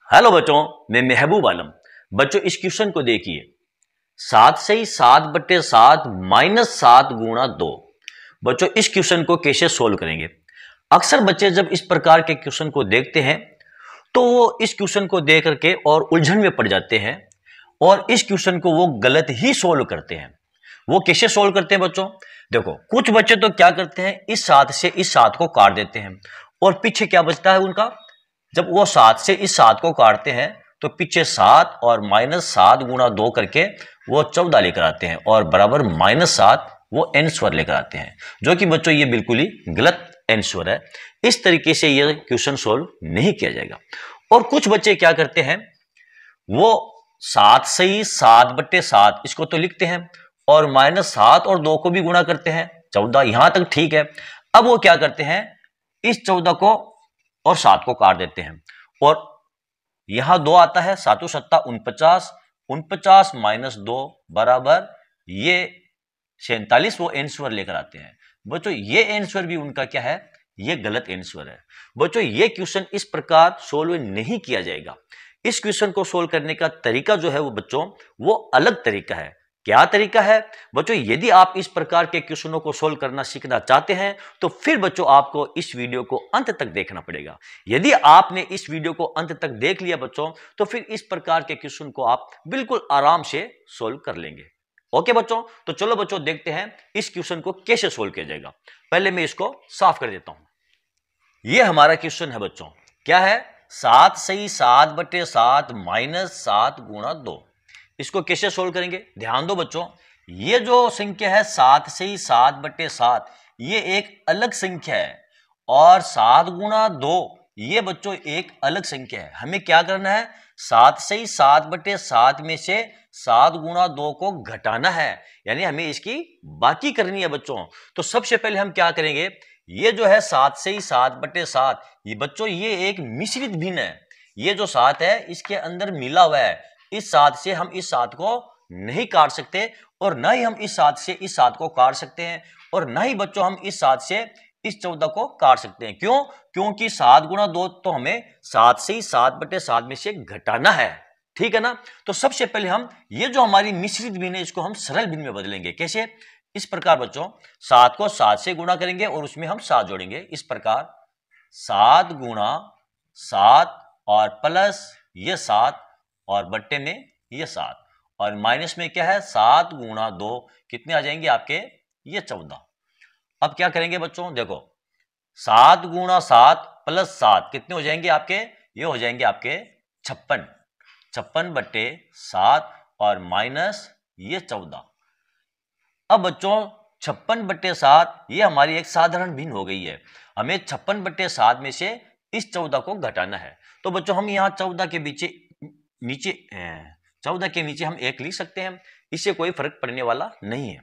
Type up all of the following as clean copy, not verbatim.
Hello बच्चों, मैं महबूब आलम। बच्चों इस क्वेश्चन को देखिए, 7 से 7/7 -7 गुणा 2। बच्चों इस क्वेश्चन को कैसे सोल्व करेंगे? अक्सर बच्चे जब इस प्रकार के क्वेश्चन को देखते हैं तो वो इस क्वेश्चन को देख करके और उलझन में पड़ जाते हैं और इस क्वेश्चन को वो गलत ही सोल्व करते हैं। वो कैसे सोल्व करते हैं बच्चों? देखो, कुछ बच्चे तो क्या करते हैं, इस 7 से इस 7 को काट देते हैं और पीछे क्या बचता है उनका, जब वो 7 से इस 7 को काटते हैं तो पीछे 7 और -7 गुणा 2 करके वो 14 लेकर आते हैं और बराबर -7 वो आंसर लेकर आते हैं, जो कि बच्चों ये बिल्कुल ही गलत आंसर है। इस तरीके से ये क्वेश्चन सोल्व नहीं किया जाएगा। और कुछ बच्चे क्या करते हैं, वो 7 से ही 7/7 इसको तो लिखते हैं और -7 और 2 को भी गुणा करते हैं, 14, यहां तक ठीक है। अब वो क्या करते हैं, इस 14 को और 7 को काट देते हैं और यहां 2 आता है, 7 7 49, 49 -2 बराबर ये 47, वो आंसर लेकर आते हैं। बच्चों ये आंसर भी उनका क्या है, ये गलत आंसर है। बच्चों ये क्वेश्चन इस प्रकार सोल्व नहीं किया जाएगा। इस क्वेश्चन को सोल्व करने का तरीका जो है वो बच्चों वो अलग तरीका है। क्या तरीका है बच्चों? यदि आप इस प्रकार के क्वेश्चनों को सोल्व करना सीखना चाहते हैं तो फिर बच्चों आपको इस वीडियो को अंत तक देखना पड़ेगा। यदि आपने इस वीडियो को अंत तक देख लिया बच्चों तो फिर इस प्रकार के क्वेश्चन को आप बिल्कुल आराम से सोल्व कर लेंगे। ओके बच्चों, तो चलो बच्चों देखते हैं इस क्वेश्चन को कैसे सोल्व किया जाएगा। पहले मैं इसको साफ कर देता हूं। यह हमारा क्वेश्चन है बच्चों, क्या है, 7 से 7/7 -7 गुणा 2। इसको कैसे सोल्व करेंगे? ध्यान दो बच्चों, ये जो संख्या है 7 से 7/7 ये एक अलग संख्या है और 7 गुणा 2 ये बच्चों एक अलग संख्या है। हमें क्या करना है, 7 से 7/7 में से 7 गुणा 2 को घटाना है, यानी हमें इसकी बाकी करनी है बच्चों। तो सबसे पहले हम क्या करेंगे, ये जो है 7 से 7/7 ये बच्चों ये एक मिश्रित भिन्न है। ये जो 7 है इसके अंदर मिला हुआ है। इस 7 से हम इस 7 को नहीं काट सकते और ना ही हम इस 7 से इस 7 को काट सकते हैं और ना ही बच्चों हम इस 7 से इस 14 को काट सकते हैं। क्यों? क्योंकि 7 गुणा 2 तो हमें 7 से 7/7 में से घटाना है, ठीक है ना। तो सबसे पहले हम ये जो हमारी मिश्रित भिन्न है इसको हम सरल भिन्न में बदलेंगे। कैसे? इस प्रकार बच्चों, 7 को 7 से गुणा करेंगे और उसमें हम 7 जोड़ेंगे। इस प्रकार 7 गुणा 7 और प्लस ये 7 और बट्टे में ये 7 और माइनस में क्या है, 7 गुणा 2 कितने आ जाएंगे आपके, ये 14। अब क्या करेंगे बच्चों, देखो 7 गुणा 7 प्लस 7 कितने हो जाएंगे आपके, ये हो जाएंगे आपके 56, 56/7 और माइनस ये 14। अब बच्चों 56/7 ये हमारी एक साधारण भिन्न हो गई है। हमें 56/7 में से इस 14 को घटाना है। तो बच्चों हम यहाँ 14 के नीचे 14 के नीचे हम 1 लिख सकते हैं, इससे कोई फर्क पड़ने वाला नहीं है।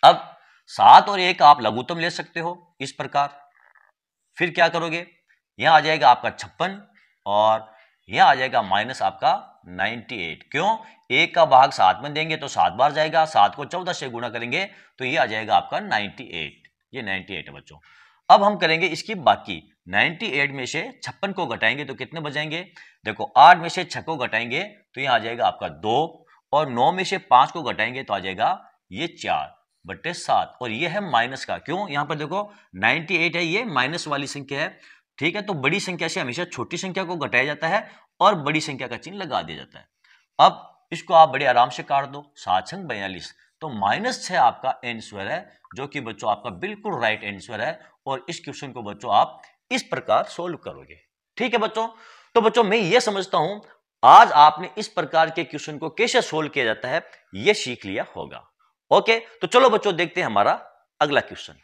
अब 7 और 1 आप लघुत्तम ले सकते हो इस प्रकार। फिर क्या करोगे, यहां आ जाएगा आपका 56 और यहां आ जाएगा माइनस आपका 98। क्यों? 1 का भाग 7 में देंगे तो 7 बार जाएगा, 7 को 14 से गुणा करेंगे तो ये आ जाएगा आपका 98। ये 98 है बच्चों। अब हम करेंगे इसकी बाकी, 98 में से 56 को घटाएंगे तो कितने बचेंगे, देखो 8 में से 6 को घटाएंगे तो यहां आ जाएगा आपका 2 और 9 में से 5 को घटाएंगे तो आ जाएगा ये 4/7 और ये है माइनस का। क्यों? यहां पर देखो 98 है, ये माइनस वाली संख्या है, ठीक है। तो बड़ी संख्या से हमेशा छोटी संख्या को घटाया जाता है और बड़ी संख्या का चिन्ह लगा दिया जाता है। अब इसको आप बड़े आराम से काट दो, 7×6 42, तो -6 आपका आंसर है, जो कि बच्चों आपका बिल्कुल राइट आंसर है। और इस क्वेश्चन को बच्चों आप इस प्रकार सोल्व करोगे, ठीक है बच्चों। तो बच्चों मैं ये समझता हूं आज आपने इस प्रकार के क्वेश्चन को कैसे सोल्व किया जाता है ये सीख लिया होगा। ओके, तो चलो बच्चों देखते हैं हमारा अगला क्वेश्चन।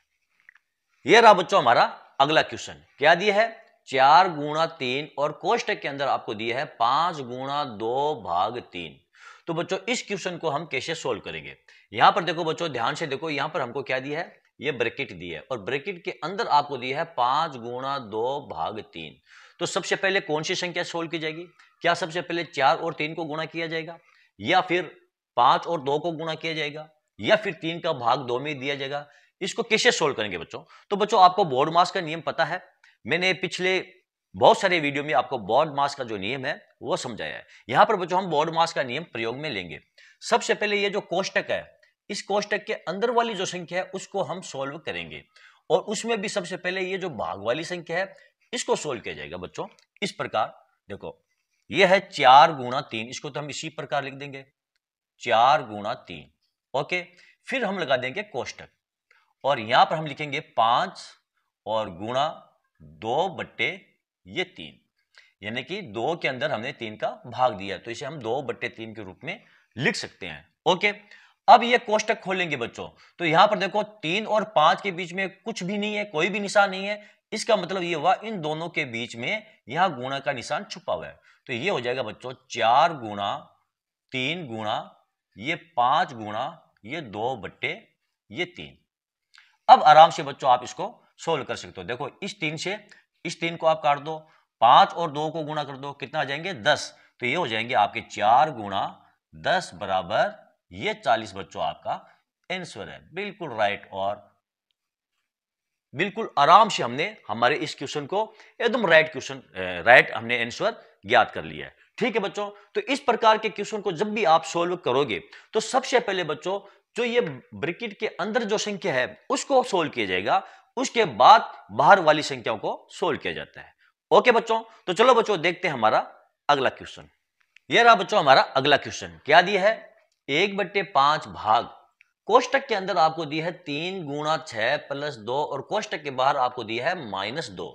ये रहा बच्चों हमारा अगला क्वेश्चन। क्या दिया है, 4 गुणा 3 और कोष्टक के अंदर आपको दिया है 5 गुणा 2/3। तो बच्चों इस क्वेश्चन को हम कैसे सोल्व करेंगे? यहां पर देखो बच्चों, ध्यान से देखो, यहां पर हमको क्या दिया है, ये ब्रैकेट दिया है और ब्रैकेट के अंदर आपको दिया है 5 गुणा 2/3। तो सबसे पहले कौन सी संख्या सोल्व की जाएगी? क्या सबसे पहले 4 और 3 को गुणा किया जाएगा, या फिर 5 और 2 को गुणा किया जाएगा, या फिर 3 का भाग 2 में दिया जाएगा? इसको कैसे सोल्व करेंगे बच्चों? तो बच्चों आपको बोर्ड मास का नियम पता है, मैंने पिछले बहुत सारे वीडियो में आपको बोर्ड मास का जो नियम है वो समझाया है। यहां पर बच्चों हम बॉडमास का नियम प्रयोग में लेंगे। सबसे पहले ये जो कोष्टक है, इस कोष्टक के अंदर वाली जो संख्या है उसको हम सोल्व करेंगे, और उसमें भी सबसे पहले ये जो भाग वाली संख्या है इसको सोल्व किया जाएगा बच्चों इस प्रकार। देखो ये है 4 गुणा 3, इसको तो हम इसी प्रकार लिख देंगे 4 गुणा 3। ओके, फिर हम लगा देंगे कोष्टक, और यहां पर हम लिखेंगे 5 और गुणा 2 बट्टे ये 3, यानी कि 2 के अंदर हमने 3 का भाग दिया, तो इसे हम 2 बट्टे 3 के रूप में लिख सकते हैं। ओके, अब ये कोष्टक खोलेंगे बच्चों, तो यहां पर देखो 3 और 5 के बीच में कुछ भी नहीं है, कोई भी निशान नहीं है, इसका मतलब ये हुआ इन दोनों के बीच में यहां गुणा का निशान छुपा हुआ है। तो ये हो जाएगा बच्चों 4 गुणा 3 गुणा ये 5 गुणा ये 2 बट्टे ये 3। अब आराम से बच्चों आप इसको सोल्व कर सकते हो। देखो इस 3 से इस 3 को आप काट दो, 5 और 2 को गुणा कर दो, कितना आ जाएंगे 10, तो ये हो जाएंगे आपके 4 गुणा 10 बराबर ये 40 बच्चों आपका आंसर है। बिल्कुल राइट, और बिल्कुल आराम से हमने हमारे इस क्वेश्चन को एकदम राइट हमने आंसर ज्ञात कर लिया है। ठीक है बच्चों, तो इस प्रकार के क्वेश्चन को जब भी आप सोल्व करोगे तो सबसे पहले बच्चों जो ये ब्रैकेट के अंदर जो संख्या है उसको सोल्व किया जाएगा, उसके बाद बाहर वाली संख्याओं को सोल्व किया जाता है। ओके बच्चों, तो चलो बच्चों देखते हैं हमारा अगला क्वेश्चन। ये रहा बच्चों हमारा अगला क्वेश्चन। क्या दिया है, 1/5 भाग, कोष्टक के अंदर आपको दिया है 3 गुणा 6 प्लस 2, और कोष्टक के बाहर आपको दिया है -2।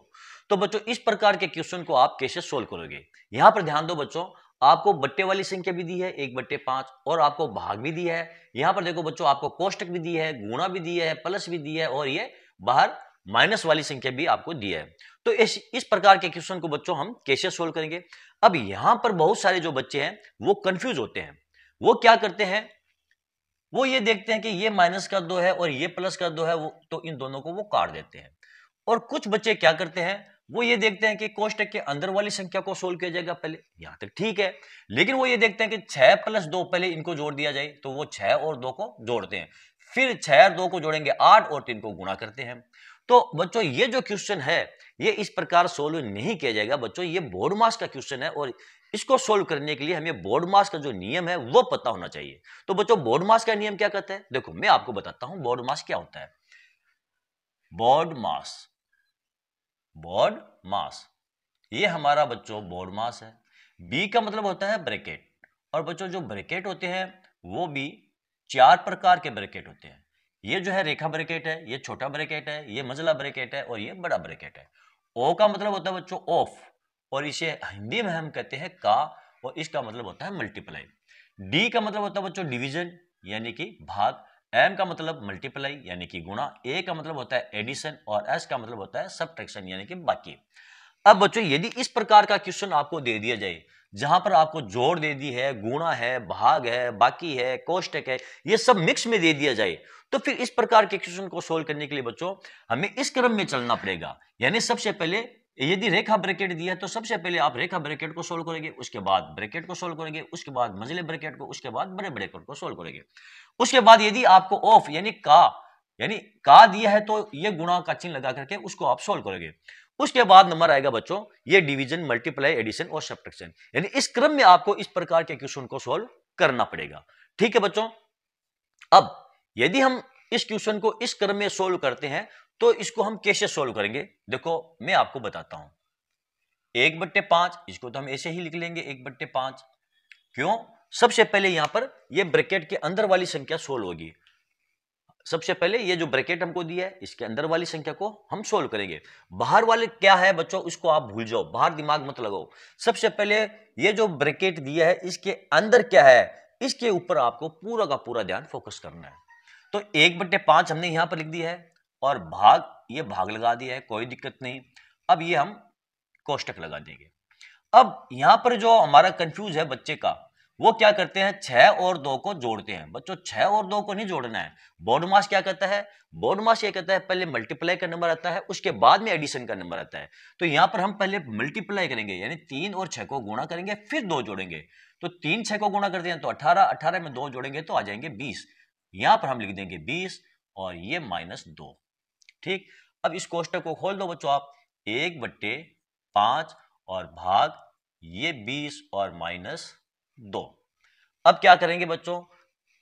तो बच्चों इस प्रकार के क्वेश्चन को आप कैसे सोल्व करोगे। यहां पर ध्यान दो बच्चों, आपको बट्टे वाली संख्या भी दी है 1/5, और आपको भाग भी दिया है। यहां पर देखो बच्चों आपको कोष्टक भी दिया है, गुणा भी दिया है, प्लस भी दिया है, और ये बाहर माइनस वाली संख्या भी आपको दिया है। तो इस प्रकार के क्वेश्चन को बच्चों हम कैसे सोल्व करेंगे। अब यहां पर बहुत सारे जो बच्चे हैं वो कंफ्यूज होते हैं। वो क्या करते हैं, वो ये देखते हैं कि ये माइनस का 2 है और ये प्लस का 2 है, वो तो इन दोनों को वो काट देते हैं। और कुछ बच्चे क्या करते हैं, वो ये देखते हैं कि कोष्टक के अंदर वाली संख्या को सोल्व किया जाएगा पहले, यहां तक ठीक है, लेकिन वो ये देखते हैं कि 6 प्लस 2 पहले इनको जोड़ दिया जाए, तो वो 6 और 2 को जोड़ते हैं, फिर 6 और 2 को जोड़ेंगे 8 और 3 को गुणा करते हैं। तो बच्चों ये जो क्वेश्चन है ये इस प्रकार सोल्व नहीं किया जाएगा बच्चों, ये बोर्ड मास का क्वेश्चन है, और इसको सोल्व करने के लिए हमें बोर्ड मास का जो नियम है वो पता होना चाहिए। तो बच्चों बोर्ड मास का नियम क्या कहता है, देखो मैं आपको बताता हूं बोर्ड मास क्या होता है। बोर्ड मास ये हमारा बच्चों बोर्ड मास है। बी का मतलब होता है ब्रैकेट, और बच्चों जो ब्रैकेट होते हैं वो भी 4 प्रकार के ब्रैकेट होते हैं। ये जो है रेखा ब्रैकेट है, ये छोटा ब्रैकेट है, ये मंझला ब्रैकेट है, और ये बड़ा ब्रैकेट है। ओ का मतलब होता है बच्चों ऑफ, और इसे हिंदी में हम कहते हैं का, और इसका मतलब होता है मल्टीप्लाई। डी का मतलब होता है बच्चों डिवीजन यानी कि भाग, एम का मतलब मल्टीप्लाई यानी कि गुणा, ए का मतलब होता है एडिशन, और एस का मतलब होता है सबट्रैक्शन यानी कि बाकी। अब बच्चों यदि इस प्रकार का क्वेश्चन आपको दे दिया जाए जहां पर आपको जोड़ दे दी है, गुणा है, भाग है, बाकी है, कोष्टक है, ये सब मिक्स में दे दिया जाए, तो फिर इस प्रकार के क्वेश्चन को सोल्व करने के लिए बच्चों हमें इस क्रम में चलना पड़ेगा। यानी सबसे पहले यदि रेखा ब्रैकेट दिया है तो सबसे पहले आप रेखा ब्रैकेट को सोल्व करेंगे, उसके बाद ब्रैकेट को सोल्व करेंगे, उसके बाद मंझले ब्रैकेट को, उसके बाद बड़े ब्रैकेट को सोल्व करेंगे। उसके बाद यदि आपको ऑफ यानी का दिया है तो ये गुणा का चिन्ह लगा करके उसको आप सोल्व करोगे। उसके बाद नंबर आएगा बच्चों ये डिवीजन, मल्टीप्लाई, एडिशन और सब्ट्रैक्शन, यानी इस क्रम में आपको इस प्रकार के क्वेश्चन को सोल्व करना पड़ेगा। ठीक है बच्चों, अब यदि हम इस क्वेश्चन को इस क्रम में सोल्व करते हैं तो इसको हम कैसे सोल्व करेंगे, देखो मैं आपको बताता हूं। 1/5 इसको तो हम ऐसे ही लिख लेंगे 1/5। क्यों, सबसे पहले यहां पर ये ब्रैकेट के अंदर वाली संख्या सोल्व होगी। सबसे पहले ये जो ब्रैकेट हमको दिया है इसके अंदर वाली संख्या को हम सोल्व करेंगे। बाहर वाले क्या है बच्चों उसको आप भूल जाओ, बाहर दिमाग मत लगाओ। सबसे पहले ये जो ब्रैकेट दिया है इसके अंदर क्या है, इसके ऊपर आपको पूरा का पूरा ध्यान फोकस करना है। तो 1/5 हमने यहां पर लिख दिया है, और भाग ये भाग लगा दिया है, कोई दिक्कत नहीं। अब ये हम कोष्टक लगा देंगे। अब यहां पर जो हमारा कंफ्यूज है बच्चे का, वो क्या करते हैं 6 और 2 को जोड़ते हैं। बच्चों 6 और 2 को नहीं जोड़ना है, बोर्ड मास क्या कहता है, बोर्ड मास ये कहता है पहले मल्टीप्लाई का नंबर आता है उसके बाद में एडिशन का नंबर आता है। तो यहां पर हम पहले मल्टीप्लाई करेंगे यानी 3 और 6 को गुणा करेंगे फिर 2 जोड़ेंगे। तो 3 6 को गुणा करते हैं तो 18, 18 में 2 जोड़ेंगे तो आ जाएंगे 20। यहां पर हम लिख देंगे 20 और ये -2। ठीक, अब इस कोष्टक को खोल दो बच्चों आप, 1/5 और भाग ये 20 और -2। अब क्या करेंगे बच्चों,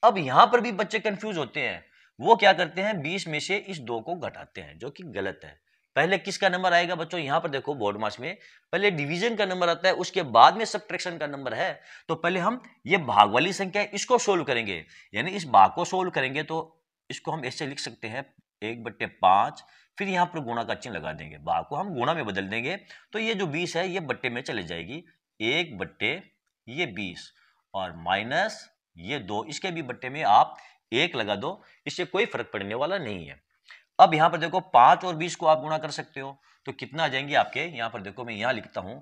अब यहां पर भी बच्चे कंफ्यूज होते हैं। वो क्या करते हैं, 20 में से इस 2 को घटाते हैं, जो कि गलत है। पहले किसका नंबर आएगा बच्चों, यहां पर देखो बोर्ड मास में पहले डिवीजन का नंबर आता है, उसके बाद में सब्ट्रैक्शन का नंबर है। तो पहले हम ये भाग वाली संख्या है इसको सोल्व करेंगे, यानी इस भाग को सोल्व करेंगे। तो इसको हम ऐसे लिख सकते हैं 1/5, फिर यहां पर गुणा का चिन्ह लगा देंगे, भाग को हम गुणा में बदल देंगे। तो ये जो 20 है ये बट्टे में चले जाएगी, 1/20 और माइनस ये 2, इसके भी बट्टे में आप 1 लगा दो, इससे कोई फर्क पड़ने वाला नहीं है। अब यहां पर देखो 5 और 20 को आप गुणा कर सकते हो, तो कितना आ जाएंगे आपके, यहां पर देखो मैं यहां लिखता हूं,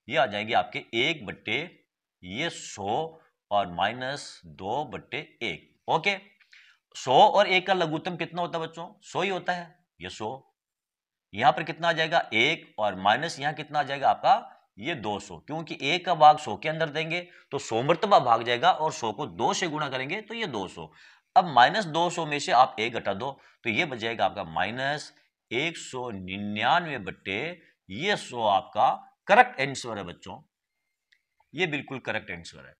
ये आ जाएंगे आपके 1/100 और -2/1। ओके, 100 और 1 का लघुत्तम कितना होता है बच्चों, 100 ही होता है, ये 100। यहां पर कितना आ जाएगा 1 और माइनस यहां कितना आ जाएगा आपका ये 200, क्योंकि 1 का भाग 100 के अंदर देंगे तो 100 मर्तबा भाग जाएगा और 100 को 2 से गुणा करेंगे तो ये 200। अब -200 में से आप 1 घटा दो तो ये बच जाएगा आपका -199 बट्टे ये 100। आपका करेक्ट आंसर है बच्चों, ये बिल्कुल करेक्ट आंसर है।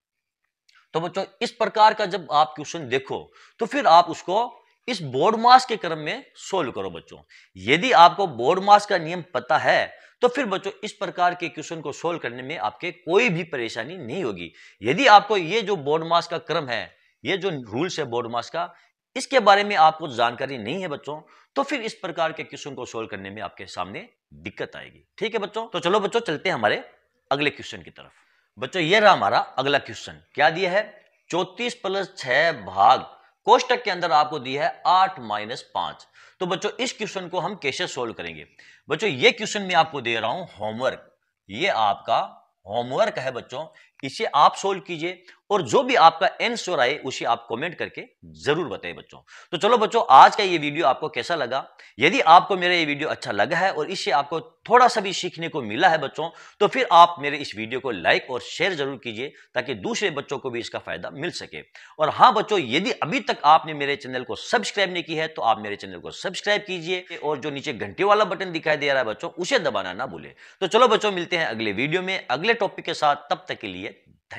तो बच्चों इस प्रकार का जब आप क्वेश्चन देखो तो फिर आप उसको इस बोर्ड मास के क्रम में सोल्व करो बच्चों। यदि आपको बोर्ड मास का नियम पता है तो फिर बच्चों इस प्रकार के क्वेश्चन को सोल्व करने में आपके कोई भी परेशानी नहीं होगी। यदि आपको ये जो बोर्ड मास का क्रम है, ये जो रूल्स है बोर्ड मास का, इसके बारे में आपको जानकारी नहीं है बच्चों, तो फिर इस प्रकार के क्वेश्चन को सोल्व करने में आपके सामने दिक्कत आएगी। ठीक है बच्चों, तो चलो बच्चों चलते हैं हमारे अगले क्वेश्चन की तरफ। बच्चों ये रहा हमारा अगला क्वेश्चन, क्या दिया है, 34 + 6 भाग कोष्टक के अंदर आपको दिया है 8 - 5। तो बच्चों इस क्वेश्चन को हम कैसे सोल्व करेंगे। बच्चों ये क्वेश्चन मैं आपको दे रहा हूं होमवर्क, ये आपका होमवर्क है बच्चों, इसे आप सोल्व कीजिए और जो भी आपका आंसर आए उसे आप कमेंट करके जरूर बताइए बच्चों। तो चलो बच्चों आज का ये वीडियो आपको कैसा लगा। यदि आपको मेरा ये वीडियो अच्छा लगा है और इससे आपको थोड़ा सा भी सीखने को मिला है बच्चों, तो फिर आप मेरे इस वीडियो को लाइक और शेयर जरूर कीजिए ताकि दूसरे बच्चों को भी इसका फायदा मिल सके। और हाँ बच्चों, यदि अभी तक आपने मेरे चैनल को सब्सक्राइब नहीं किया है तो आप मेरे चैनल को सब्सक्राइब कीजिए और जो नीचे घंटे वाला बटन दिखाई दे रहा है बच्चों उसे दबाना ना भूलें। तो चलो बच्चों मिलते हैं अगले वीडियो में अगले टॉपिक के साथ, तब तक के लिए